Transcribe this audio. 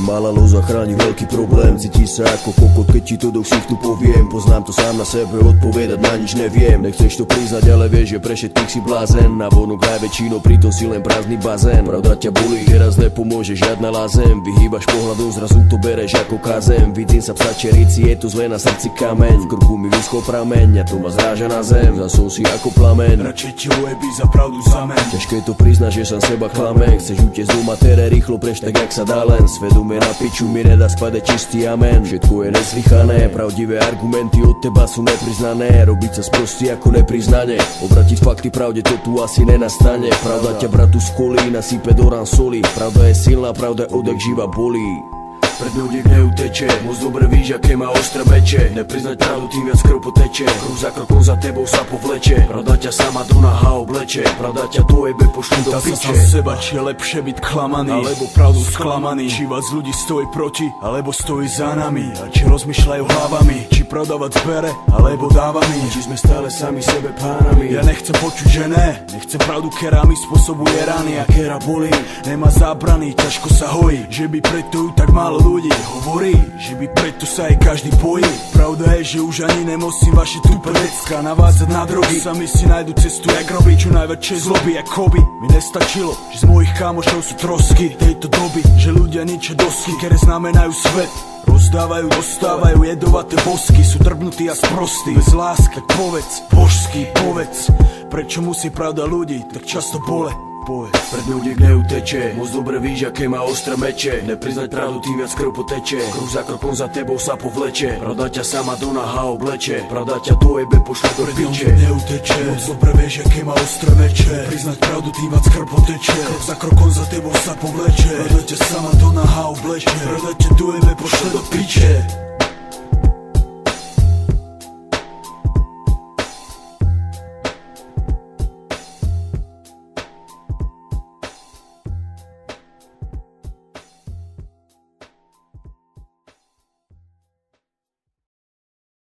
Malá lož zachráni veľký problém. Cítiš sa ako kokot, keď ti to do ksichtu poviem. Poznám to sám na sebe, odpovedať na nič neviem. Nechceš to priznať, ale vieš, že pre všetkých si blázen. Na vonok najväčšinou, pritom si len prázdny bazén. Pravda ťa bolí, teraz nepomôže žiadna lázem. Vyhýbaš pohľadom, zrazu to bereš ako kázem. Vidím sa psa čerici, je to zle na srdci kameň. V krku mi vyschol prameň, a to ma zráža na zem. Zasol si ako plameň, radšej ti ujebí za pravdu zameň. Ťažké to priznať, že sám seba klame. Chceš utiecť do matere, rýchlo preč tak jak sa dá len. Svedomie na piču mi nedá spadať čistý amen. Všetko je nezlychané, pravdivé argumenty od teba sú nepriznané. Robiť sa sprostý ako nepriznanie, obratiť fakty pravde, to tu asi nenastane. Pravda ťa bratu skolí, nasype do rán soli. Pravda je silná, pravda odek živa bolí. Pred ľudí neuteče, moc dobre víš, aké má ostré meče. Nepriznať pravdu, tým viac krv poteče. Krok za krokom za tebou sa povleče. Pravda ťa sama do naha obleče. Pravda ťa dojebe, pošli do piče. Sa seba, či je lepšie byť klamaný, alebo pravdu sklamaný. Či vás ľudí stojí proti, alebo stojí za nami. A či rozmýšľajú hlavami, či prodávať zbere, alebo dávami. Či sme stále sami sebe pánami. Ja nechcem počuť, že ne. Nechcem pravdu, kera mi spôsobuje rany. A kera bolí, nemá zábrany, ťažko sa hojí. Že by preto ju tak málo ľudí hovorí, že by preto sa aj každý bojí. Pravda je, že už ani nemusím vaše tupé vecka navádzať na drogy. Sami si nájdu cestu, jak robiť čo najväčšie zloby, jak hobby. Mi nestačilo, že z mojich kamošov sú trosky tejto doby, že ľudia ničia dosky, ktoré znamenajú svet. Rozdávajú, dostávajú jedovaté bosky, sú drbnutí a sprostí. Bez lásky, tak povedz, božský, povedz, prečo musí pravda ľudí tak často bole. Pred ľudí neuteče, moc dobre víš, aké má ostré meče. Nepriznať pravdu, tým viac krv poteče. Krok za krokom za tebou sa povleče. Pravda ťa sama do naha obleče. Pravda ťa dojebe, pošle do piče. Neuteče, moc dobre vieš, aké má ostré meče. Priznať pravdu, tým viac krv poteče. Krok za krokom za tebou sa povleče. Pravda ťa sama do naha obleče. Pravda ťa dojebe, pošle do piče.